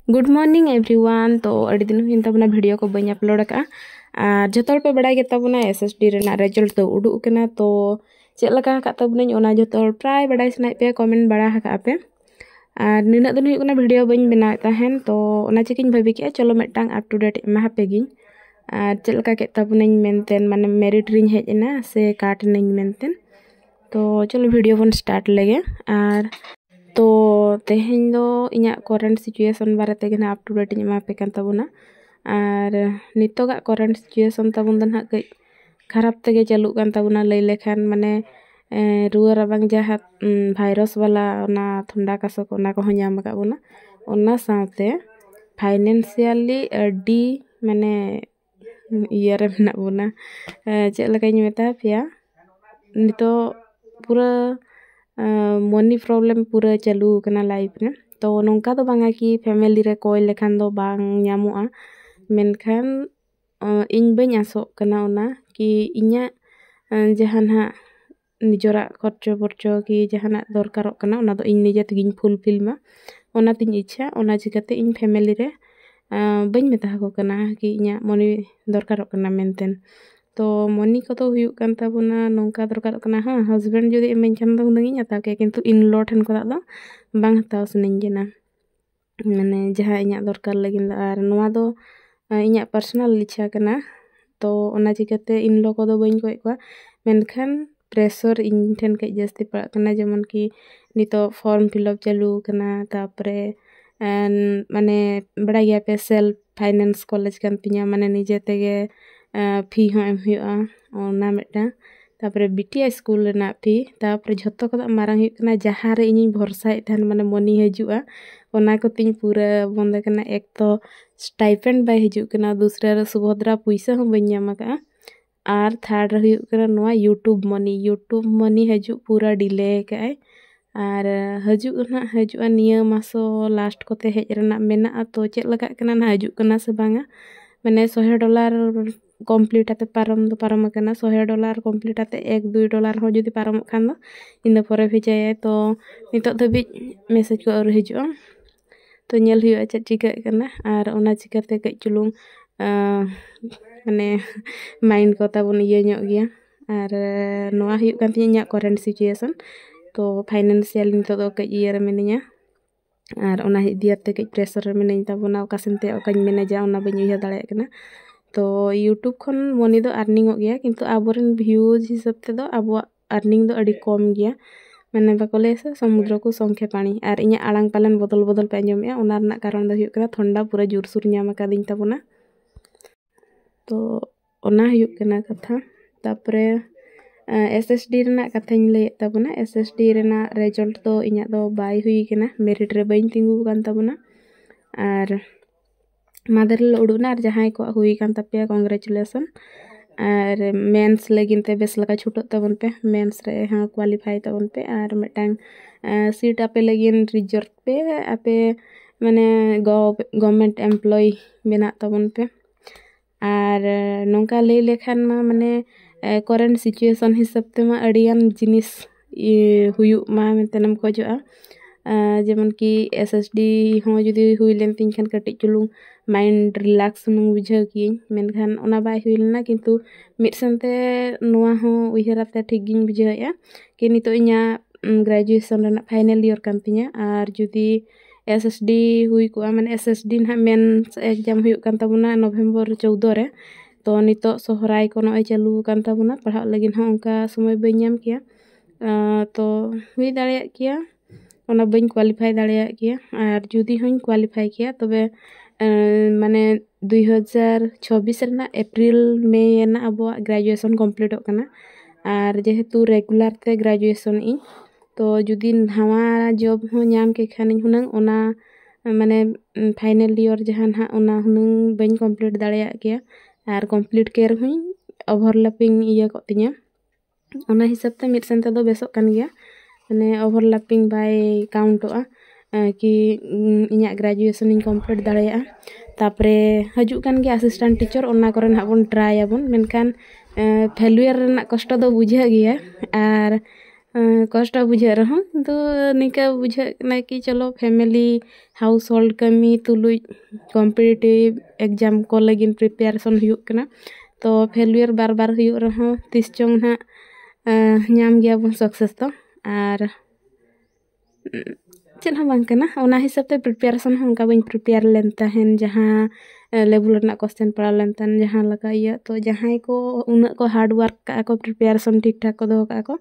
Good morning everyone. तो अड़ी दिन हुई तबना वीडियो को बई अपलोड का और जो पे बड़ा गेताबना एसएसडी रेना रिजल्ट तो उडुक कना। तो चेक लगा का तबनी ओना जो प्राय बड़ा सनाई पे कमेंट बड़ा हका पे और निना दिन हुई कना वीडियो बई बनाए तहन। तो ओना चिकिन भाभी के चलो मिटांग अप टू डेट एमा पे गिन और चेक लगा के तबनी मेंटेन माने मेरिट रिंग हेजना से काट नहीं मेंटेन। तो चलो वीडियो बन स्टार्ट लगे और तो तेहें दो इना करेंट सिचुएशन बारे ते अप टू डेट एमा पे कान तबना और नितोगा करेंट सिचुएशन तबन दन कई खराब तेगे चालू कान तबना लई लेखान माने रुआ राबांग जहाँ भाइरस वाला ना ठंडा कासो को ना को ᱧᱟᱢ का बुना ओना साथे फाइनेंशियली अडी माने इयर में ना बुना चेक लकाई मेता पिया नितो पूरा मनी प्रॉब्लम पूरा चालू करना लाइफ में। तो नौका तो बांगा कि फैमिली रे कोई लेखान दो बांग ᱧᱟᱢᱚᱜᱼᱟ मेनखान इन बई आसो करना ओना कि इnya जहां हा निजोरा खर्चो बर्चो कि जहां दरकार करना ओना दो इन निजे तगिन फुलफिल मा ओना तिन इच्छा ओना चिकाते इन फैमिली रे बई मेता को करना कि इnya मनी दरकार करना मेंटेन। तो मनी को तो हुयु कान ताबुना नौका दरकार करना हाँ हस्बैंड जुदी एमें खान दो नंगी हताव के किंतु इन लॉ ठन को दो बांग हताव सनिंग जना माने जहां इnya दरकार लगिन और नोआ दो इnya पर्सनल इच्छा करना। तो ओना चिकाते इन लॉ को दो बई को एकवा मेनखान प्रेशर इन ठन के जस्ती पड़ा करना जेमन कि नितो फॉर्म फिलअप चालू करना तापरे माने बड़ा गया पे सेल्फ फाइनेंस कॉलेज कान तिया माने निजे तेगे फी हो एम हुआ ओना मेटा तापरे बीटीआई स्कूल रेना फी तापरे झतो को मारांग हुई कना जहां रे इनी भरसा थान माने मनी हजुआ ओना को तिन पूरा बंद करना। एक तो स्टाइपेंड बाय हजु कना दूसरा रे सुभद्रा पैसा हो बन ᱧᱟᱢ का और थर्ड रे हुई कना नोआ यूट्यूब मनी हजु पूरा डिले का और हजु ना हजु निया मासो लास्ट कोते हेज रेना मेना। तो चेक लगा कना ना हजु कना से बांगा माने $100 कम्प्लीट आते पारम दो पारम करना $100 कम्प्लीट आते $1-2 हो जुदी पारम खान दो इन परे भी जाए। तो नितो धबी मैसेज को और हजु तो नेल हुआ चे चिका करना और ओना चिकाते कई चुलुंग माने माइंड को ताबन ये ᱧᱚᱜ गया और नोआ हुई कान तिया करेंट सिचुएशन। तो फाइनेंशियल नितो दो कई इयर मिनिया और ओना दियाते कई प्रेशर मिनिन ताबना ओका सेनते ओकाñ मैनेजा ओना बई उया दाड़े कना। तो यूट्यूब खन मनी दो अर्निंग हो गया किंतु आबोरन व्यूज हिसाब ते दो अब अर्निंग दो अड़ी कम गया माने बाकोले से समुद्र को संखे पानी और इnya आड़ांग पालन बदल पे आंजमेया ओना रना कारण दो हुई कना ठंडा पूरा जोरसुर ᱧᱟᱢ कादिन ताबना। तो ओना हुई कना कथा तापरे एसएसडी रेना कथाñ लay ताबना एसएसडी रेना रिजल्ट तो इnya दो बाय हुई कना मेरिट रे बई तिंगु कान ताबना और मादर उड़ूना और जहां को हुई कान तपिया कांग्रेचुलेशन और मेंस लगिन ते बेस लगा छुटो तबन पे मेंस रे हाँ क्वालिफाई तबन पे और मिटांग सीट आपे लगिन रिजर्व पे आपे माने गवर्नमेंट एम्प्लॉय बेना तबन पे और नौका लay लेखान मा माने करेंट सिचुएशन हिसाब ते मा अड़ियान जिनिस हुयु मा मेंतेनम खोजोआ जेमन कि एसएसडी हो जुदी हुई लेन तिन खान कटि चुलुंग माइंड रिलैक्स नु बुझाव की मेनखान ओना बाय हुई लेना किंतु मिड संते नोआ हो उयहराते ठीक गिन बुझाया कि नितो इnya ग्रेजुएशन रेना फाइनल ईयर कान तिया और जुदी एसएसडी हुई को माने एसएसडी ना मेंस एग्जाम हुई कान ताबुना नवंबर 14 रे। तो नितो सोहराय को नय चालू कान ताबुना पढ़ा लगिन हो उनका समय बई ᱧᱟᱢ किया तो हुई दाड़े किया ओना बई क्वालिफाई दाड़े किया और जुदी होኝ क्वालिफाई किया तबे माने 2026 रेना अप्रैल में ना अब ग्रेजुएशन कम्प्लीट करना और जेहेतु रेगुलर ते ग्रेजुएशन इन तो जुदी नवा जॉब हो ᱧᱟᱢ के खान हुनंग ओना माने फाइनल ईयर जहां ना ओना हुनंग बई कम्प्लीट दाड़े किया और कम्प्लीट केयर हुई ओवरलैपिंग इया को तिया ओना हिसाब ते मिड सेंते दो बेसो कान गया माने ओवरलैपिंग बाय काउंटोआ कि इnya ग्रेजुएशन इन कम्प्लीट दाड़े तापरे हजु कान गया असिस्टेंट टीचर ओना करे ना बन ट्राई आबन मेनखान फेलुयर रेना कष्ट दो बुझा गया और कष्ट बुझे रहा तो निका बुझे कि चलो फैमिली हाउस होल्ड कमी तुलुज कॉम्पिटिटिव एग्जाम को लगिन प्रिपेरेशन हुयुग कना तो फेलियर बार बार हुयुग रहा तीस चोंग ना नाम गया बन सक्सेस तो आर चेन हम बांग कना ओना हिसाब ते प्रिपेरेशन हम का बन प्रिपेयर लेन तहन जहां लेवल रना क्वेश्चन पड़ा लेन तहन जहां लगा ये तो जहां को उन को हार्ड वर्क का को प्रिपेरेशन ठीक ठाक को दो का को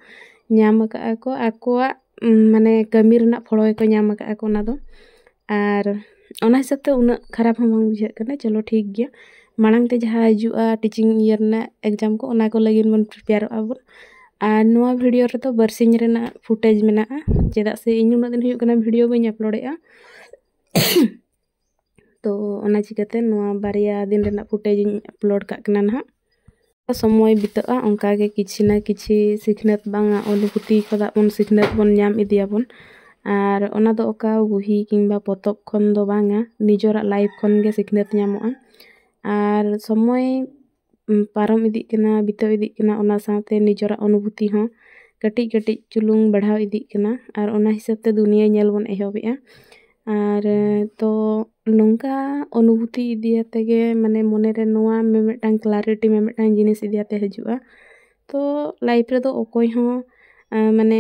ñam ka ako akwa mane kami rena pholo ko ñam ka ako na do ar ona hisab te una kharap hom bang bujhe kana chalo ठीक गया मांग ते जहां हिजुआ टीचिंग ईयर ना एग्जाम को ओना को लगिन मन प्रिपेयर आबो आर नोआ वीडियो रे तो बरसिंग रेना फुटेज मेना चेदा से इन उना दिन हुयु कना वीडियो बइन अपलोड एआ तो ओना चिकाते नोआ बारिया दिन रेना फुटेज अपलोड का कना ना समय बिता उनका के किछि ना किछि सिखनत बांगा अनुभूति कदा बन सिखनत बन नाम इदियाबन आर ओना दो ओका बुही किंबा पतब खन दो बांगा निजोरा लाइफ खन गे सिखनत नामोआ आर समय पारम इदि कना बिता इदि कना ओना साथे निजोरा अनुभूति हो कटी कटी चुलुंग बढ़ाव इदि कना आर ओना हिसाब ते दुनिया नेल बन एहबेआ आर तो नोंका अनुभूति इदियाते गे माने मने रे नोआ में मेटांग क्लैरिटी में मेटांग जिनिस इदियाते हजुआ तो लाइफ रे दो ओकोय हो माने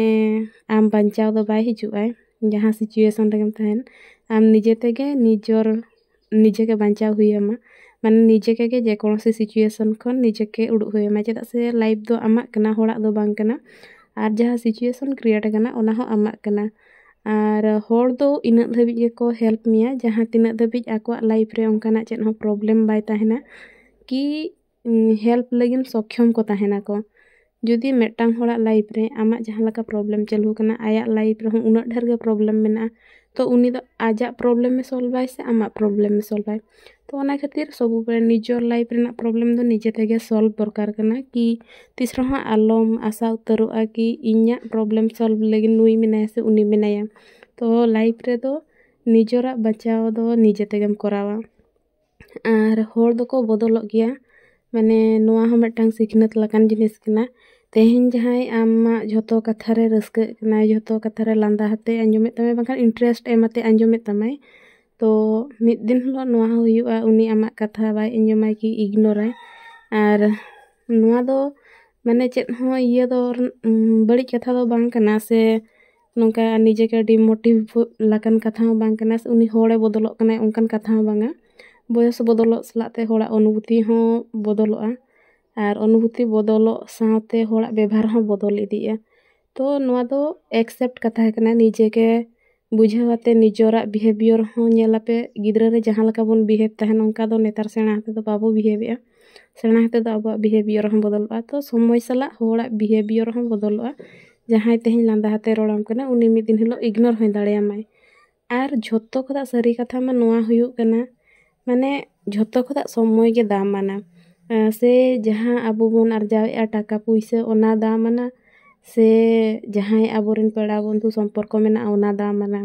आम बंचाव दो बाय हजुआ जहां सिचुएशन रे तहन आम निजे तेगे निजोर निजे के बंचाव हुयमा माने निजे के जे कोनोसी सिचुएशन खन निजे के उडु हुयमा चेदा से लाइफ दो आमा कना होड़ा दो बांग कना आर जहां सिचुएशन क्रिएट कना ओना हो आमा कना आर होड़ दो इना धबी के को हेल्प मिया जहां तिना धबी आको लाइफ रे ओंकाना चेन हो प्रॉब्लम बाय ताहेना कि हेल्प लगिन सक्षम को ताहेना को जुदी मेटांग होड़ा लाइफ रे आमा जहां लका प्रॉब्लम चलु कना आया लाइफ रे उना ढेर गे प्रॉब्लम मेना तो उनी दो आजा प्रॉब्लम में सॉल्व बाय से आमा प्रॉब्लम में सॉल्व बाय तो ओना खातिर सब ऊपर निजोर लाइफ रे ना प्रॉब्लम दो निजे तेगे सॉल्व दरकार कना कि तीसरा हा आलम आशा उतरुआ कि इन्या प्रॉब्लम सॉल्व लगिन नुई मिनाय से उनी मिनाया तो लाइफ रे दो निजोरा बचाव दो निजे तेगेम करावा आर होड़ दो को बदल गया माने नोआ हो मेटांग सिखनत लकान जिनिस कना तेहेन जहां आमा झोतो कथा रे रस्के कना झोतो कथा रे लांदा हते अंजमे तमे बंखान इंटरेस्ट एमाते अंजमे तमाय तो मिद दिन हलो नोआ हुयुआ उनी आमा कथा बाय अंजमाय कि इग्नोराय आर नोआ दो माने चेत हो ये दो बड़ी कथा दो बांग कना से नोंका निजे के डिमोटिव लकान कथा हो बांग कना से उनी होड़े बदलो कना उनकान कथा हो बांगा बयस बदलो सलाते होड़ा अनुभूति हो बदलोआ आर अनुभूति बदलो साथे होड़ा व्यवहार हो बदल इदिया तो नोआ दो एक्सेप्ट कथा कना निजे के बुझावते निजोरा बिहेवियर हो नेलापे गिद्रा रे जहां लका बन बिहेव तहन उनका दो नेतार सेना हते दो बाबू बिहेविया सेना हते दो अब बिहेवियर हो बदलवा तो समय सला होड़ा बिहेवियर हो बदलवा जहां तेहन लांदा हते रोड़ाम कना उनी मिद दिन हिलो इग्नोर होय दाड़ेयामाय आर झोतो खदा सरी कथा मा नोआ हुयु कना माने झोतो खदा समय के दाम माना से जहां आबो बन अर्जावेआ टाका पुइसा ओना दाम माना से जहां आबोरेन पेड़ा बंधु संपर्क मेना ओना दाम माना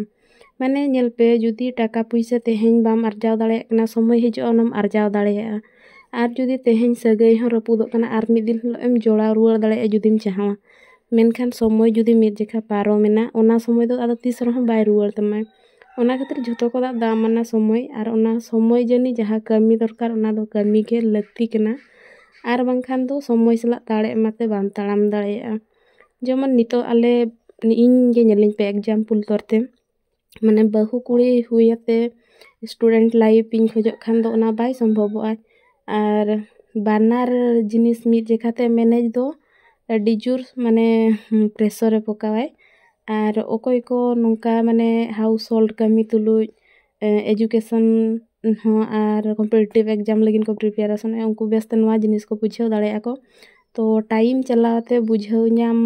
माने नेल पे जुदी टाका पुइसा तेहेन बाम अर्जाव दाड़े कना समय हिजो ओनम अर्जाव दाड़ेया आर जुदी तेहेन सगै हो रपुदो कना आर मिद दिन हिलो एम जोड़ा रुवार दाड़े जुदीम चाहवा मेनखान समय जुदी मिद जेखा पारो मेना ओना समय दो आदो तीस रहो बाय रुवार तमाय ओना खातिर झोतो को दाम माना समय आर ओना समय जनी जहां कमी दरकार ओना दो कमी के लगती कना आर बांखान दो समय सला ताड़े माते बाम ताड़ाम दाड़ेया जेमन नितो आले इन गे नेलिन पे एग्जांपल तोरते माने बहु कुड़ी हुयते स्टूडेंट लाइफ इन खोजो खान दो ओना बाय संभवोआ आर बानार जिनिस मिद जेखाते मैनेज दो डिजूर माने प्रेशर रे पकावाय आर ओकोय को नोंका माने हाउस होल्ड कमी तुलु एजुकेशन हो आर कॉम्पिटिटिव एग्जाम लगिन को प्रिपरेशन उनको बेस्ट नवा जिनिस को बुझाव दाड़ेया को तो टाइम चलावते बुझाव नाम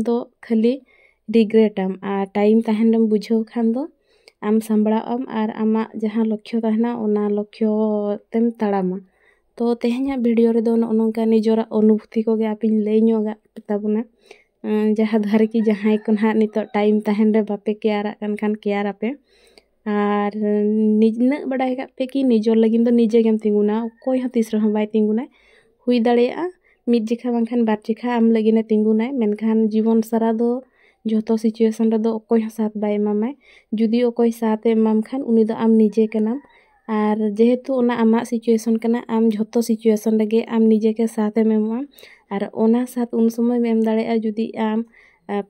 दो खाली रिग्रेटम आर टाइम तहनम बुझाव खान दो आम सांबड़ाम आर आमा जहां लक्ष्य तहना ओना लक्ष्य तेम ताड़ामा तो तेहेन्या वीडियो रे दो नोंका निजोरा अनुभूति को गे आपिन लई ᱧᱚᱜᱟ ताबुना जहां धारे कि जहां को ना नितो टाइम तहन रे बापे केयारा कान खान केयारा पे आर निजना बडाय का पे कि निजोर लगिन दो निजे गेम तिंगुना कोई ह तीसरा ह बाय तिंगुना हुई दाड़ेया मिद जेखा बांखान बार जेखा आम लगिने तिंगुनाय मेनखान जीवन सारा दो जोतो सिचुएशन रे दो ओकोय हो साथ बाय एमामाय जुदी ओकोय साथ एमाम खान उनी दो आम निजे कनाम और जेहेतु ओना आमा सिचुएशन कना आम जोतो सिचुएशन रेगे आम निजे के साथ एमोआ और ओना साथ उन समय में एम दाड़ेया जुदी आम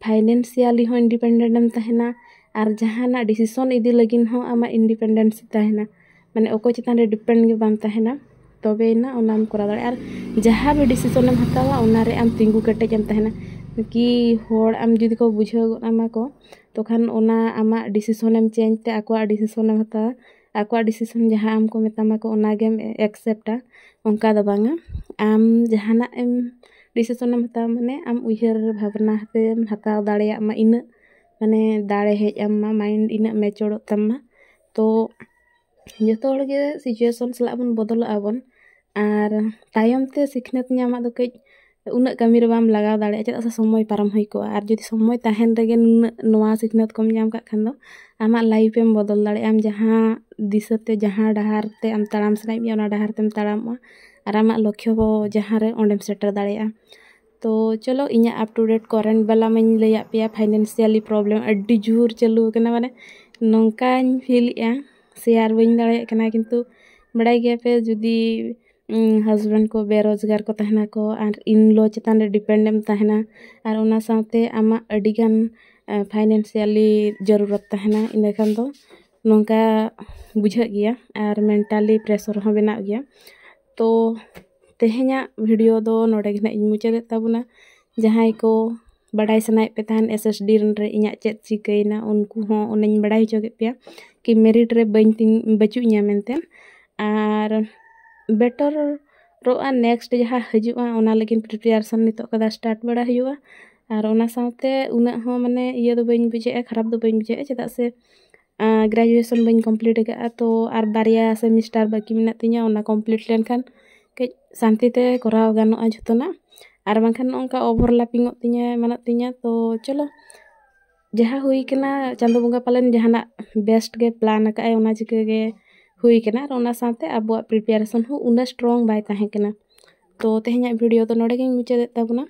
फाइनेंशियली हो इंडिपेंडेंट एम तहना और जहाना डिसीजन इदी लगिन हो आमा इंडिपेंडेंस तहना माने ओको चितान रे डिपेंड गे बाम तहना तबेना ओनाम करा दाड़े और जहाँ भी डिसीजन एम हतावा ओना रे आम तिंगु केटेज एम तहना कि होड़ आम जुदी को बुझाव आमा को तो खान ओना आमा डिसीजन एम चेंज ते आकोआ डिसीजन एम हतावा आकोआ डिसीजन जहाँ आम को मेतामा को ओना गेम एक्सेप्टा उनका दो बांगा आम जहाना एम डिसीजन एम हतावा माने आम उइहर भावना हते हताव दाड़ेया मा इन माने दाड़े हेज आमा माइंड इन मैच्योर तमा तो जोतो हड़ गे सिचुएशन सला बन बदल आबन और तायम ते सिखनेत ᱧᱟᱢᱟ दो कई उना कमी रे बाम लगाव दाड़े चेदा से समय पारम हुई को और जुदी समय तहन रेगे नोआ सिखनेत कम ᱧᱟᱢ का खान दो आमा लाइफ एम बदल दाड़े आम जहाँ दिसते जहाँ डहार ते आम ताड़ाम सनाई मी ओना डहार तेम ताड़ाम और आमा लक्ष्य जहाँ रे ओंडेम सेटर दाड़ेया तो चलो इኛ अप टू डेट करेंट वाला मैं लैया पे फाइनेंशियली प्रॉब्लम अड्डी जोर चालू कना माने नोंकाñ फीलया शेयर बन दाड़े कना किंतु बड़ाई गया पे जुदी हस्बैंड को बेरोजगार को तहना को और इन लो चितान रे डिपेंड एम तहना और ओना साथे आमा अडिगान फाइनेंशियली जरूरत तहना इन खान दो नोंका बुझा गया और मेंटली प्रेशर हो बना गया तो तेहेña वीडियो दो नोडे गे इन मुचादे ताबुना जहां को बड़ाई सनाय पे तहन एसएसडी रे इኛ चेत चिकैना उनको हो ओनेñ बड़ाई हो के पे कि मेरिट रे बचुña मेनते और बेटर रोआ नेक्स्ट जहाँ हजुआ ओना लेकिन प्रिपरेशन नितो कदा स्टार्ट बड़ा हुआ और ओना साथे उना हो माने ये दो बइन बुझे खराब दो बइन बुझे चेदा से ग्रेजुएशन बइन कंप्लीट का तो और बारिया सेमिस्टर बाकी मेना तिña ओना कंप्लीट लेन खान के शांति ते कराव गानोआ जतना और बांखान ओंका ओवरलैपिंग तिña माना तिña तो चलो जहाँ हुई कना चांदो बंगा पालन जहाना बेस्ट गे प्लान का ओना चिके गे हुई कना और ओना साथे अब प्रिपरेशन हो उना स्ट्रॉन्ग बाय ताहे कना तो तेहेña वीडियो तो नोडे गे मुचादे ताबुना।